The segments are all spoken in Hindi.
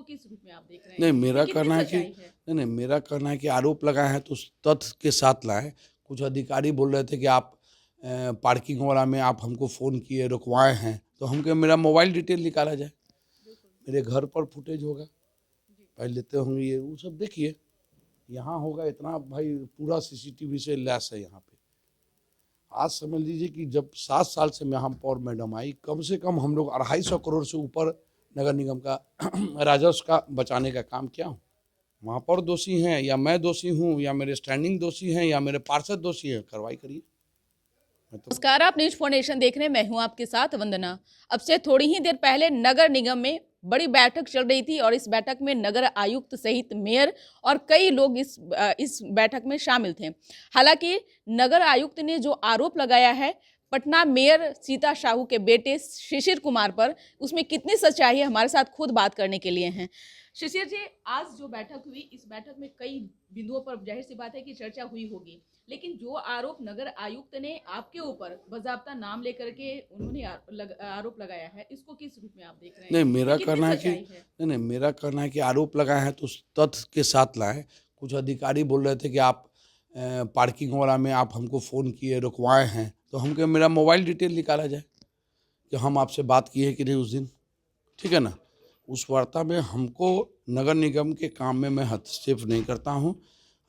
किस रूप में आप देख रहे हैं? नहीं, मेरा कितनी कहना है कि सच्चाई है? नहीं नहीं मेरा कहना है कि आरोप लगाए हैं तो उस तथ्य के साथ लाएं। कुछ अधिकारी बोल रहे थे कि आप पार्किंग वाला में आप हमको फ़ोन किए, रुकवाए हैं, तो हम कहे मेरा मोबाइल डिटेल निकाला जाए, मेरे घर पर फुटेज होगा, पहले तो होंगे ये वो सब देखिए, यहाँ होगा इतना भाई, पूरा सीसीटीवी से लैस है यहाँ पे। आज समझ लीजिए कि जब 7 साल से महापौर मैडम आई, कम से कम हम लोग 250 करोड़ से ऊपर नगर निगम का राजस्व का बचाने का काम किया हूँ। महापौर दोषी हैं या मैं दोषी हूँ या मेरे स्टैंडिंग दोषी हैं या मेरे पार्षद दोषी हैं, कार्रवाई करिए। नमस्कार, आप न्यूज फाउंडेशन देख रहे हैं, मैं हूं आपके साथ वंदना। अब से थोड़ी ही देर पहले नगर निगम में बड़ी बैठक चल रही थी और इस बैठक में नगर आयुक्त सहित मेयर और कई लोग इस बैठक में शामिल थे। हालांकि नगर आयुक्त ने जो आरोप लगाया है पटना मेयर सीता साहू के बेटे शिशिर कुमार पर, उसमें कितनी सच्चाई है, हमारे साथ खुद बात करने के लिए हैं। शिशिर जी, आज जो बैठक हुई, इस बैठक में कई बिंदुओं पर जाहिर सी बात है कि चर्चा हुई होगी, लेकिन जो आरोप नगर आयुक्त ने आपके ऊपर बजाबता नाम लेकर के उन्होंने आरोप लगाया है, इसको किस रूप में आप देख रहे हैं? नहीं, मेरा कहना है कि है? नहीं मेरा कहना है कि आरोप लगाए हैं तो उस तथ्य के साथ लाएं। कुछ अधिकारी बोल रहे थे कि आप पार्किंग वाला में आप हमको फ़ोन किए, रुकवाए हैं, तो हम कहे मेरा मोबाइल डिटेल निकाला जाए कि हम आपसे बात किए कि नहीं उस दिन, ठीक है ना। उस वार्ता में हमको नगर निगम के काम में मैं हस्तक्षेप नहीं करता हूँ,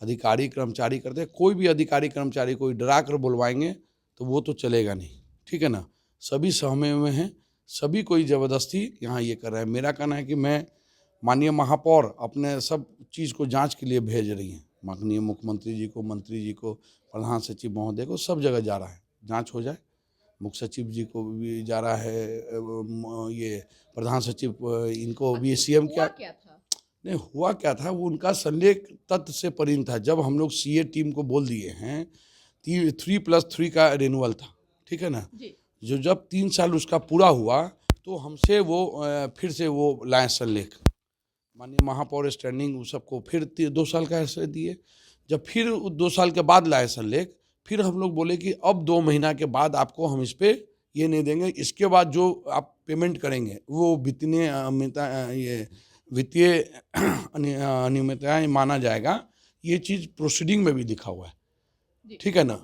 अधिकारी कर्मचारी करते हैं। कोई भी अधिकारी कर्मचारी कोई डरा कर बुलवाएंगे तो वो तो चलेगा नहीं, ठीक है ना। सभी सहमे में हैं, सभी कोई ज़बरदस्ती यहाँ ये कर रहा है। मेरा कहना है कि मैं माननीय महापौर अपने सब चीज़ को जांच के लिए भेज रही हैं, माननीय मुख्यमंत्री जी को, मंत्री जी को, प्रधान सचिव महोदय को, सब जगह जा रहा है, जांच हो जाए। मुख्य सचिव जी को भी जा रहा है, ये प्रधान सचिव इनको भी सीएम क्या था? नहीं हुआ क्या था, वो उनका संलेख तथ्य से परिण था। जब हम लोग सीए टीम को बोल दिए हैं, 3+3 का रिन्यूअल था, ठीक है ना जी। जो जब 3 साल उसका पूरा हुआ तो हमसे वो फिर से वो लाए संलेख, माननीय महापौर स्टैंडिंग सबको फिर 2 साल का ऐसे दिए। जब फिर 2 साल के बाद लाए संलेख, फिर हम लोग बोले कि अब 2 महीना के बाद आपको हम इस पे ये नहीं देंगे, इसके बाद जो आप पेमेंट करेंगे वो वित्तीय अनियमितताएं माना जाएगा। ये चीज़ प्रोसीडिंग में भी लिखा हुआ है, ठीक है ना।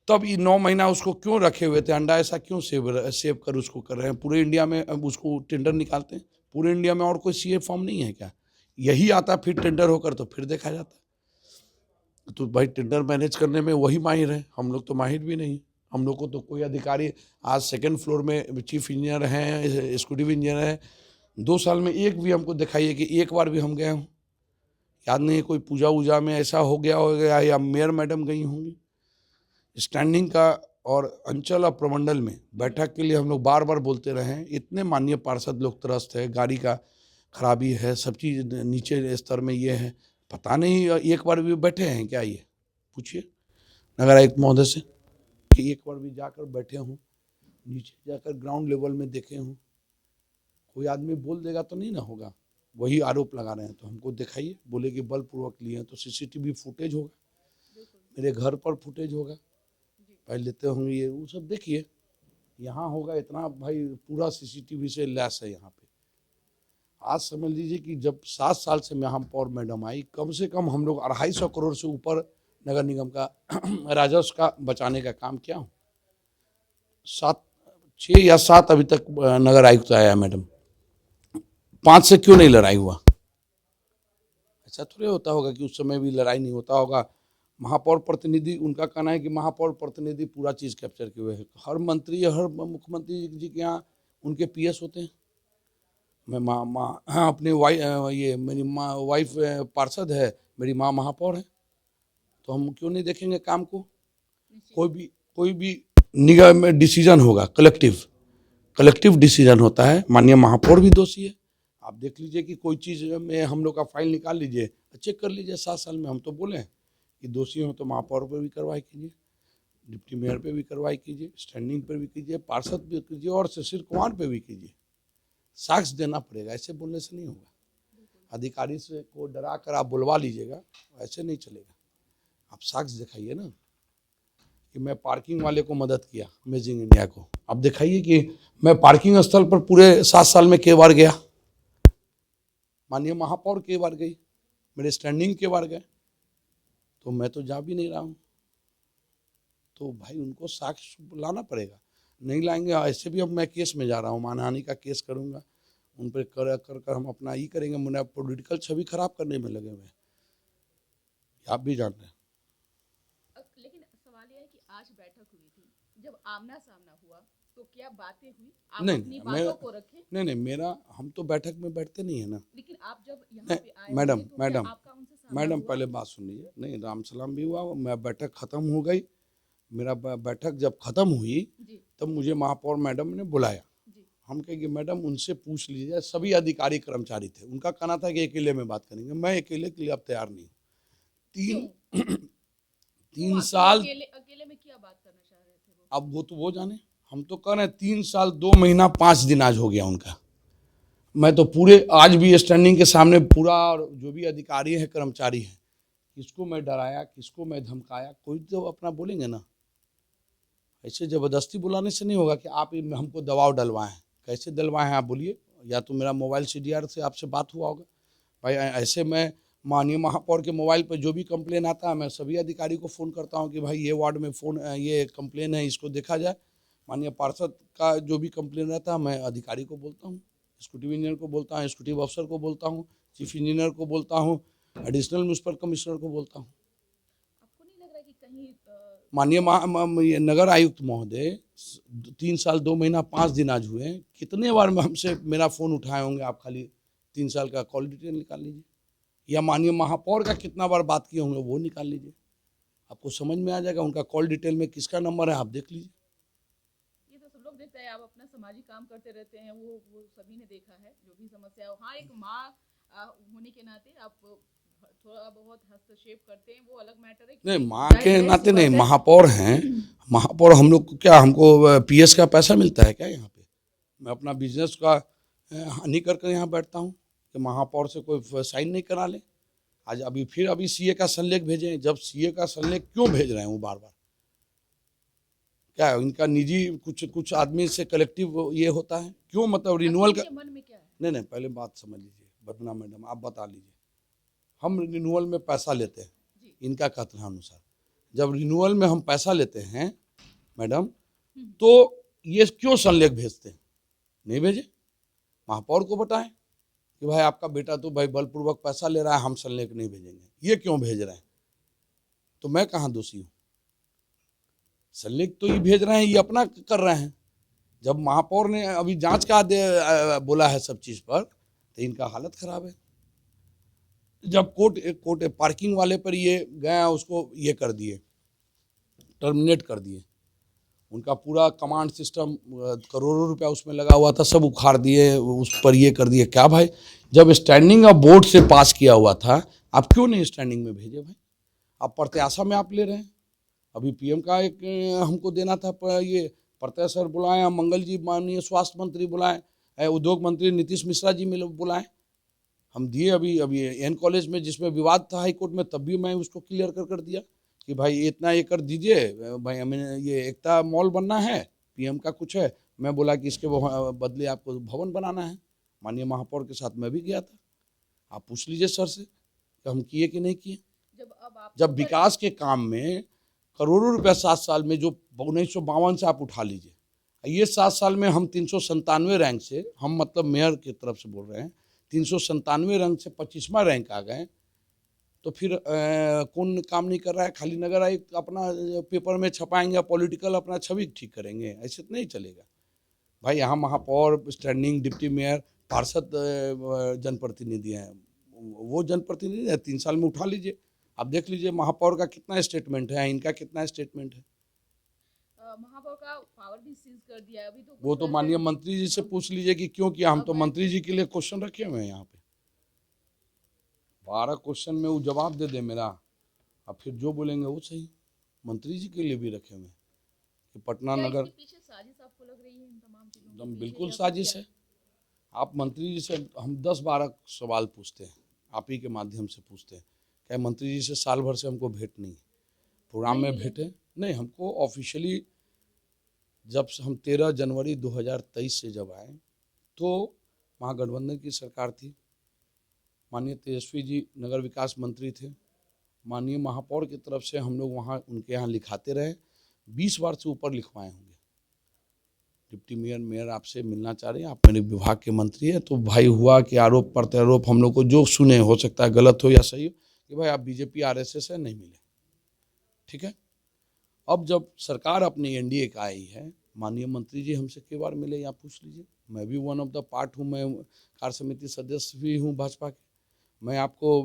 तब ये 9 महीना उसको क्यों रखे हुए थे, अंडा ऐसा क्यों सेव कर उसको कर रहे हैं। पूरे इंडिया में अब उसको टेंडर निकालते हैं, पूरे इंडिया में और कोई सीए फॉर्म नहीं है क्या, यही आता फिर टेंडर होकर तो फिर देखा जाता। तो भाई टेंडर मैनेज करने में वही माहिर है, हम लोग तो माहिर भी नहीं। हम लोग को तो कोई अधिकारी आज 2nd फ्लोर में चीफ इंजीनियर हैं, एग्जीक्यूटिव इंजीनियर है, 2 साल में एक भी हमको दिखाइए कि एक बार भी हम गए हों। याद नहीं, कोई पूजा वूजा में ऐसा हो गया या मेयर मैडम गई होंगी। स्टैंडिंग का और अंचल और प्रमंडल में बैठक के लिए हम लोग बार बार बोलते रहे हैं, इतने माननीय पार्षद लोग त्रस्त है, गाड़ी का खराबी है, सब चीज़ नीचे स्तर में ये है, पता नहीं एक बार भी बैठे हैं क्या, ये पूछिए नगर आयुक्त महोदय से कि एक बार भी जाकर बैठे हों, नीचे जाकर ग्राउंड लेवल में देखे हों। कोई आदमी बोल देगा तो नहीं ना होगा, वही आरोप लगा रहे हैं तो हमको दिखाइए, बोले कि बलपूर्वक लिए हैं तो सीसीटीवी फुटेज होगा, मेरे घर पर फुटेज होगा, पहले लेते होंगे ये वो सब देखिए, यहाँ होगा इतना भाई, पूरा सीसीटीवी से लैस है यहाँ पे। आज समझ लीजिए कि जब 7 साल से महापौर मैडम आई, कम से कम हम लोग 250 करोड़ से ऊपर नगर निगम का राजस्व का बचाने का काम किया हूँ। 6 या 7 अभी तक नगर आयुक्त आया है मैडम, 5 से क्यों नहीं लड़ाई हुआ। ऐसा थोड़े होता होगा कि उस समय भी लड़ाई नहीं होता होगा। महापौर प्रतिनिधि, उनका कहना है कि महापौर प्रतिनिधि पूरा चीज़ कैप्चर किए हुए हैं। हर मंत्री, हर मुख्यमंत्री जी के यहाँ उनके पीएस होते हैं। मैं हाँ, अपनी ये मेरी वाइफ पार्षद है, मेरी माँ महापौर है, तो हम क्यों नहीं देखेंगे काम को। कोई भी निगम में डिसीजन होगा, कलेक्टिव डिसीजन होता है। माननीय महापौर भी दोषी है, आप देख लीजिए कि कोई चीज़ में हम लोग का फाइल निकाल लीजिए, चेक कर लीजिए 7 साल में। हम तो बोले कि दोषी हो तो महापौर पर भी कार्रवाई कीजिए, डिप्टी मेयर पे भी कार्रवाई कीजिए, स्टैंडिंग पर भी कीजिए, पार्षद भी कीजिए और शिशिर कुमार पे भी कीजिए। साक्ष्य देना पड़ेगा, ऐसे बोलने से नहीं होगा। अधिकारी से को डरा कर आप बुलवा लीजिएगा, ऐसे नहीं चलेगा। आप साक्ष्य दिखाइए ना कि मैं पार्किंग वाले को मदद किया, अमेजिंग इंडिया को। आप दिखाइए कि मैं पार्किंग स्थल पर पूरे 7 साल में कई बार गया, माननीय महापौर के बार गई, मेरे स्टैंडिंग के बार गए, तो मैं तो जा भी नहीं रहा हूँ। तो भाई उनको साक्ष्य लाना पड़ेगा, नहीं लाएंगे ऐसे भी अब मैं केस में जा रहा हूँ, मानहानि का केस करूँगा, उन पर कर हम अपना ही करेंगे, मुझे पॉलिटिकल छवि खराब करने में लगे हुए हैं, आप भी जानते हैं। लेकिन सवाल यह है कि आज बैठक हुई थी, जब आमना सामना हुआ तो क्या बातें हुई? आप नहीं अपनी मैं बातों को रखें, नहीं मेरा, हम तो बैठक में बैठते नहीं है ना। लेकिन आप जब यहाँ नहीं पे आए मैडम, होंगे तो क्या आपका उनसे सामना मैडम हुआ? पहले बात सुन लीजिए। नहीं राम सलाम भी हुआ, मैं बैठक खत्म हो गई, मेरा बैठक जब खत्म हुई जी तब मुझे महापौर मैडम ने बुलाया। जी हम कहेंगे मैडम उनसे पूछ लीजिए, सभी अधिकारी कर्मचारी थे, उनका कहना था कि अकेले में बात करेंगे, मैं अकेले के लिए अब तैयार नहीं हूँ। क्यों? तीन आखिर साल, अकेले अकेले में क्या बात करना चाह रहे थे वो? अब वो तो वो जाने, हम तो कह रहे हैं 3 साल 2 महीना 5 दिन आज हो गया उनका। मैं तो पूरे आज भी स्टैंडिंग के सामने पूरा, और जो भी अधिकारी है कर्मचारी है, किसको मैं डराया, किसको मैं धमकाया, कोई तो अपना बोलेंगे ना। ऐसे ज़बरदस्ती बुलाने से नहीं होगा कि आप हमको दबाव डलवाएं। कैसे डलवाएं आप बोलिए, या तो मेरा मोबाइल CDR से आपसे बात हुआ होगा। भाई ऐसे मैं माननीय महापौर के मोबाइल पर जो भी कंप्लेन आता है, मैं सभी अधिकारी को फ़ोन करता हूं कि भाई ये वार्ड में ये कंप्लेन है, इसको देखा जाए। माननीय पार्षद का जो भी कंप्लेन रहता है, मैं अधिकारी को बोलता हूँ, एग्जीक्यूटिव इंजीनियर को बोलता हूँ, एग्जीक्यूटिव अफसर को बोलता हूँ, चीफ इंजीनियर को बोलता हूँ, एडिशनल म्यूनसिपल कमिश्नर को बोलता हूँ। आपको नहीं लग रहा कि कहीं माननीय ये नगर आयुक्त महोदय 3 साल 2 महीना 5 दिन आज हुए हैं, कितने बार में हमसे मेरा फ़ोन उठाए होंगे आप? खाली 3 साल का कॉल डिटेल निकाल लीजिए, या माननीय महापौर का कितना बार बात किए होंगे वो निकाल लीजिए, आपको समझ में आ जाएगा उनका कॉल डिटेल में किसका नंबर है, आप देख लीजिए। ये तो सब लोग देखते हैं, आप अपना सामाजिक काम करते रहते हैं, वो सभी ने देखा है जो भी समस्या हो। हाँ, एक माँ होने के नाते आप थोड़ा बहुत हस्तक्षेप करते हैं, वो अलग मैटर है कि नहीं माँ जाहिर के जाहिर सी नाते नहीं, बात है। महापौर हैं, महापौर हम लोग को क्या, हमको PS का पैसा मिलता है क्या यहाँ पे? मैं अपना बिजनेस का हानि कर कर यहाँ बैठता हूँ कि महापौर से कोई साइन नहीं करा ले। आज अभी फिर अभी CA का संलेख भेजे हैं, जब CA का संलेख क्यों भेज रहे हैं वो बार बार? क्या है इनका निजी कुछ कुछ आदमी से कलेक्टिव ये होता है क्यों, मतलब रिन्यूअल का? इनके मन में क्या है? नहीं नहीं पहले बात समझ लीजिए बदना मैडम, आप बता लीजिए। हम रिन्यूअल में पैसा लेते हैं, जी इनका कथन अनुसार जब रिन्यूअल में हम पैसा लेते हैं मैडम, हम्म, तो ये क्यों संलेख भेजते हैं? नहीं भेजे, महापौर को बताएं कि भाई आपका बेटा तो भाई बलपूर्वक पैसा ले रहा है, हम संलेख नहीं भेजेंगे, ये क्यों भेज रहे हैं? तो मैं कहाँ दोषी हूँ? संलेख तो ये भेज रहे हैं, ये अपना कर रहे हैं। जब महापौर ने अभी जांच का बोला है सब चीज पर, तो इनका हालत खराब है। जब कोर्ट पार्किंग वाले पर ये गया, उसको ये कर दिए, टर्मिनेट कर दिए, उनका पूरा कमांड सिस्टम करोड़ों रुपया उसमें लगा हुआ था, सब उखाड़ दिए, उस पर ये कर दिए। क्या भाई, जब स्टैंडिंग ऑफ बोर्ड से पास किया हुआ था, आप क्यों नहीं स्टैंडिंग में भेजे भाई? आप प्रत्याशा में आप ले रहे हैं। अभी PM का एक हमको देना था, ये प्रत्यय सर बुलाए, मंगल जी माननीय स्वास्थ्य मंत्री बुलाए, उद्योग मंत्री नीतीश मिश्रा जी मिले बुलाए, हम दिए। अभी अभी एन कॉलेज में जिसमें विवाद था हाई कोर्ट में, तब भी मैं उसको क्लियर कर दिया कि भाई इतना एकड़ दीजिए, भाई हमें ये एकता मॉल बनना है, PM का कुछ है, मैं बोला कि इसके बदले आपको भवन बनाना है। माननीय महापौर के साथ मैं भी गया था, आप पूछ लीजिए सर से कि हम किए कि नहीं किए। जब विकास के काम में करोड़ों रुपया 7 साल में, जो 1952 से आप उठा लीजिए, ये 7 साल में हम 397 रैंक से, हम मतलब मेयर की तरफ से बोल रहे हैं, 397 रैंक से 25वां रैंक आ गए, तो फिर कौन काम नहीं कर रहा है? खाली नगर आयुक्त अपना पेपर में छपाएंगे, पॉलिटिकल अपना छवि ठीक करेंगे, ऐसे तो नहीं चलेगा भाई। यहाँ महापौर, स्टैंडिंग डिप्टी मेयर, पार्षद जनप्रतिनिधि हैं, वो जनप्रतिनिधि है, 3 साल में उठा लीजिए, आप देख लीजिए महापौर का कितना स्टेटमेंट है, इनका कितना स्टेटमेंट है। महापौर का पावर भी सीज कर दिया है अभी तो। वो तो माननीय मंत्री जी से पूछ लीजिए कि क्यों किया, हम तो मंत्री जी के लिए क्वेश्चन रखे हुए हैं यहाँ पे, 12 क्वेश्चन में वो जवाब दे दे मेरा, अब फिर जो बोलेंगे वो सही। मंत्री जी के लिए भी रखे हुए हैं कि पटना नगर, पीछे साजिश आपको लग रही है इन तमाम चीजों एकदम बिल्कुल साजिश है। आप मंत्री जी से हम 10-12 सवाल पूछते हैं, आप ही के माध्यम से पूछते हैं, क्या मंत्री जी से साल भर से हमको भेंट नहीं, प्रोग्राम में भेंटे नहीं हमको ऑफिशियली। जब हम 13 जनवरी 2023 से जब आए, तो महागठबंधन की सरकार थी, माननीय तेजस्वी जी नगर विकास मंत्री थे, माननीय महापौर की तरफ से हम लोग वहाँ उनके यहाँ लिखाते रहे, 20 बार से ऊपर लिखवाए होंगे। डिप्टी मेयर मेयर आपसे मिलना चाह रहे हैं, आप मेरे विभाग के मंत्री हैं। तो भाई हुआ कि आरोप प्रत्यारोप हम लोग को जो सुने, हो सकता है गलत हो या सही हो, कि भाई आप बीजेपी आरएसएस है, नहीं मिले। ठीक है, अब जब सरकार अपनी एनडीए का आई है, माननीय मंत्री जी हमसे कई बार मिले, यहाँ पूछ लीजिए। मैं भी वन ऑफ द पार्ट हूँ, मैं कार्य समिति सदस्य भी हूँ भाजपा के। मैं आपको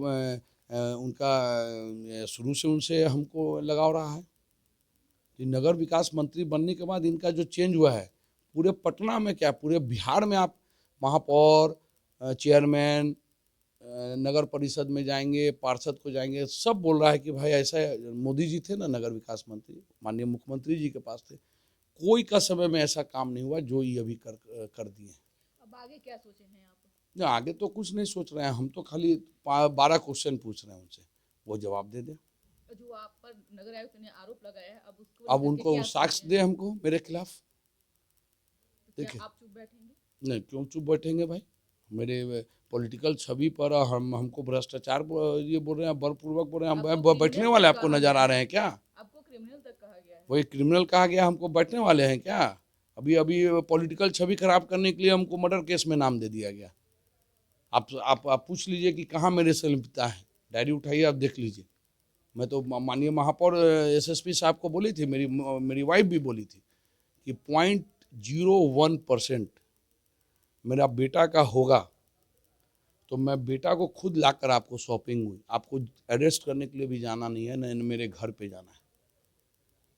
उनका शुरू से उनसे हमको लगाव रहा है कि नगर विकास मंत्री बनने के बाद इनका जो चेंज हुआ है, पूरे पटना में क्या पूरे बिहार में आप महापौर, चेयरमैन, नगर परिषद में जाएंगे, पार्षद को जाएंगे, सब बोल रहा है कि भाई ऐसा मोदी जी थे ना नगर विकास मंत्री, माननीय मुख्यमंत्री जी के पास थे, कोई का समय में ऐसा काम नहीं हुआ जो ये अभी कर दिए। अब आगे क्या सोचे हैं आप? नहीं, आगे तो कुछ नहीं सोच रहे हैं, हम तो खाली 12 क्वेश्चन पूछ रहे हैं उनसे, वो जवाब दे दें। जो आप पर नगर आयुक्त ने आरोप लगाया है, अब उसको अब लेकर के उनको क्या साक्ष्य सोचे दे हैं? हमको मेरे खिलाफ। तो क्या देखिए, आप चुप बैठेंगे? नहीं, क्यों चुप बैठेंगे भाई? मेरे पॉलिटिकल छवि पर हमको भ्रष्टाचार ये बोल रहे हैं, बलपूर्वक बोल रहे हैं। आपको हम बैठने क्रिमिनल वाले तक आपको कहा नजर गया आ है। रहे हैं क्या? आपको क्रिमिनल तक कहा गया है। वही क्रिमिनल कहा गया, हमको बैठने वाले हैं क्या? अभी अभी पॉलिटिकल छवि खराब करने के लिए हमको मर्डर केस में नाम दे दिया गया। आप पूछ लीजिए कि कहाँ मेरे संलिप्तता है, डायरी उठाइए, आप देख लीजिए। मैं तो माननीय महापौर एसएसपी साहब को बोली थी, मेरी वाइफ भी बोली थी कि 0.01% मेरा बेटा का होगा तो मैं बेटा को खुद लाकर आपको सौंपेंगे, आपको अरेस्ट करने के लिए भी जाना नहीं है, न मेरे घर पे जाना है।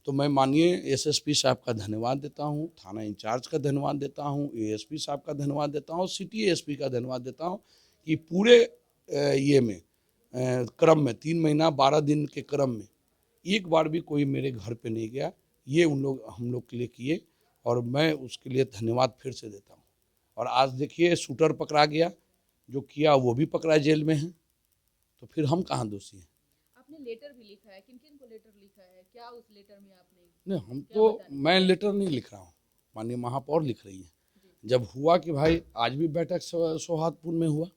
तो मैं माननीय एसएसपी साहब का धन्यवाद देता हूँ, थाना इंचार्ज का धन्यवाद देता हूँ, एएसपी साहब का धन्यवाद देता हूँ, सिटी एसपी का धन्यवाद देता हूँ कि पूरे ये में क्रम में 3 महीना 12 दिन के क्रम में एक बार भी कोई मेरे घर पे नहीं गया। ये हम लोग के लिए किए और मैं उसके लिए धन्यवाद फिर से देता हूँ। और आज देखिए शूटर पकड़ा गया, जो किया वो भी पकड़ा जेल में है, तो फिर हम कहाँ दोषी हैं? आपने लेटर भी लिखा है, किन किन को लेटर लिखा है, क्या उस लेटर में आपने? नहीं, हम क्या तो बताने? मैं लेटर नहीं लिख रहा हूँ, माननीय महापौर लिख रही है। जब हुआ कि भाई आज भी बैठक सौहार्दपूर्ण में हुआ,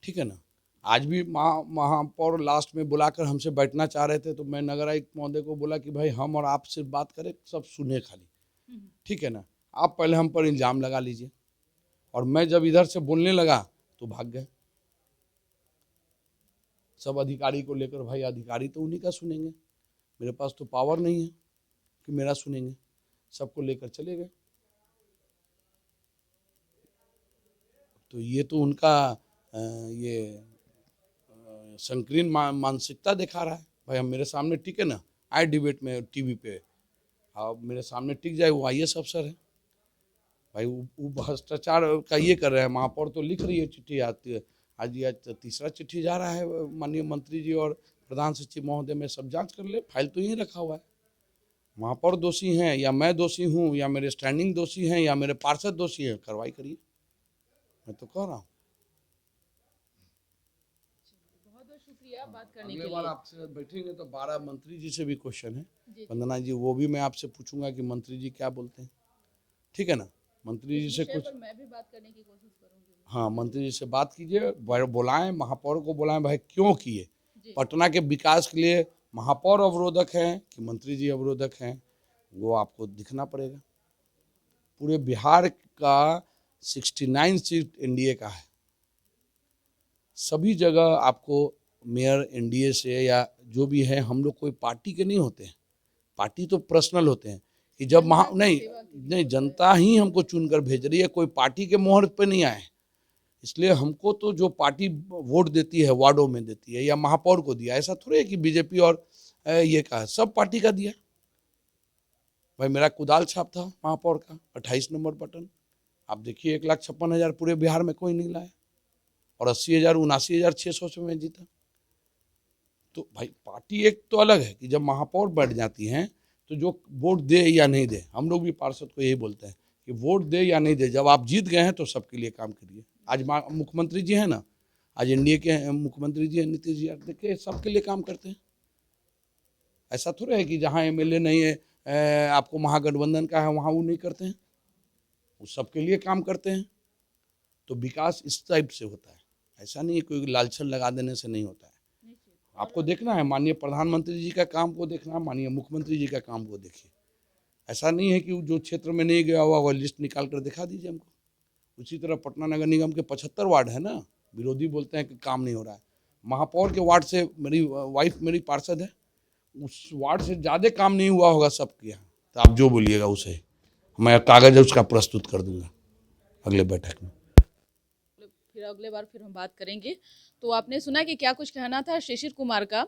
ठीक है ना, आज भी महापौर लास्ट में बुलाकर हमसे बैठना चाह रहे थे, तो मैं नगर आयुक्त महोदय को बोला कि भाई हम और आप सिर्फ बात करें, सब सुने खाली, ठीक है ना, आप पहले हम पर इल्ज़ाम लगा लीजिए। और मैं जब इधर से बोलने लगा तो भाग गए सब अधिकारी को लेकर। भाई अधिकारी तो उन्हीं का सुनेंगे, मेरे पास तो पावर नहीं है कि मेरा सुनेंगे, सबको लेकर चले गए। तो ये तो उनका ये संकीर्ण मानसिकता दिखा रहा है। भाई हम मेरे सामने टिके ना, आए डिबेट में टीवी पे, अब मेरे सामने टिक जाए, वो आईएएस अफसर है भाई, वो भ्रष्टाचार का ये कर रहे हैं। महापौर तो लिख रही है, चिट्ठी आती है, आज ये तीसरा चिट्ठी जा रहा है माननीय मंत्री जी और प्रधान सचिव महोदय में, सब जांच कर ले, फाइल तो यहीं रखा हुआ है। महापौर दोषी हैं या मैं दोषी हूँ या मेरे स्टैंडिंग दोषी हैं या मेरे पार्षद दोषी हैं, कार्रवाई करिए, मैं तो कह रहा हूँ। बहुत बहुत शुक्रिया बात करने के अगले बार लिए। आपसे बैठेंगे तो 12 मंत्री जी से भी क्वेश्चन है, जी। वंदना जी, वो भी मैं आपसे पूछूंगा कि मंत्री जी क्या बोलते हैं, ठीक है ना, मंत्री जी इस से विषय कुछ, पर मैं भी बात करने की कोशिश करूंगी। हाँ मंत्री जी से बात कीजिए, बुलाएं महापौर को, बुलाएं भाई क्यों किए, जी। पटना के विकास के लिए महापौर अवरोधक हैं कि मंत्री जी अवरोधक हैं, वो आपको दिखना पड़ेगा। पूरे बिहार का 69 सीट एनडीए का है, सभी जगह आपको मेयर एनडीए से या जो भी है, हम लोग कोई पार्टी के नहीं होते हैं, पार्टी तो पर्सनल होते हैं कि जब नहीं जनता ही हमको चुनकर भेज रही है, कोई पार्टी के मोहर पे नहीं आए। इसलिए हमको तो जो पार्टी वोट देती है वार्डों में देती है या महापौर को दिया, ऐसा थोड़ी है कि बीजेपी और ये का, सब पार्टी का दिया। भाई मेरा कुदाल छाप था महापौर का 28 नंबर बटन, आप देखिए 1,56,000 पूरे बिहार में कोई नहीं लाया, और 80,000 79,600 से मैं जीता। तो भाई पार्टी एक तो अलग है कि जब महापौर बैठ जाती हैं तो जो वोट दे या नहीं दे, हम लोग भी पार्षद को यही बोलते हैं कि वोट दे या नहीं दे, जब आप जीत गए हैं तो सबके लिए काम करिए। आज मुख्यमंत्री जी हैं ना, आज एनडीए के मुख्यमंत्री जी हैं नीतीश जी, देखिए सबके लिए काम करते हैं। ऐसा थोड़ा है कि जहाँ एमएलए नहीं है आपको महागठबंधन का है वहाँ वो नहीं करते हैं, वो सबके लिए काम करते हैं। तो विकास इस टाइप से होता है। ऐसा नहीं है कोई लालछन लगा देने से नहीं होता है। आपको देखना है, माननीय प्रधानमंत्री जी का काम को देखना है, माननीय मुख्यमंत्री जी का काम को देखिए। ऐसा नहीं है कि जो क्षेत्र में नहीं गया हुआ वो लिस्ट निकाल कर दिखा दीजिए हमको। उसी तरह पटना नगर निगम के 75 वार्ड है ना, विरोधी बोलते हैं कि काम नहीं हो रहा है। महापौर के वार्ड से मेरी वाइफ मेरी पार्षद है, उस वार्ड से ज़्यादा काम नहीं हुआ होगा सबके यहाँ। तो आप जो बोलिएगा उसे मैं कागज उसका प्रस्तुत कर दूंगा अगले बैठक में। फिर अगले बार फिर हम बात करेंगे। तो आपने सुना कि क्या कुछ कहना था शिशिर कुमार का।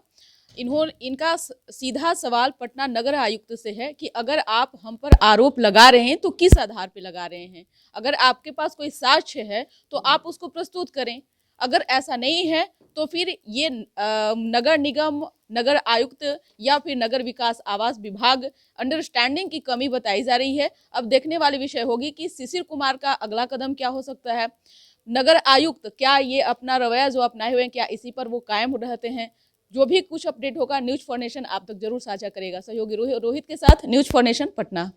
इनका सीधा सवाल पटना नगर आयुक्त से है कि अगर आप हम पर आरोप लगा रहे हैं तो किस आधार पे लगा रहे हैं, अगर आपके पास कोई साक्ष्य है तो आप उसको प्रस्तुत करें, अगर ऐसा नहीं है तो फिर ये नगर निगम, नगर आयुक्त या फिर नगर विकास आवास विभाग अंडरस्टैंडिंग की कमी बताई जा रही है। अब देखने वाली विषय होगी कि शिशिर कुमार का अगला कदम क्या हो सकता है। नगर आयुक्त क्या ये अपना रवैया जो अपनाए हुए हैं क्या इसी पर वो कायम रहते हैं। जो भी कुछ अपडेट होगा न्यूज़ फॉर नेशन आप तक जरूर साझा करेगा। सहयोगी रोहित के साथ न्यूज़ फॉर नेशन पटना।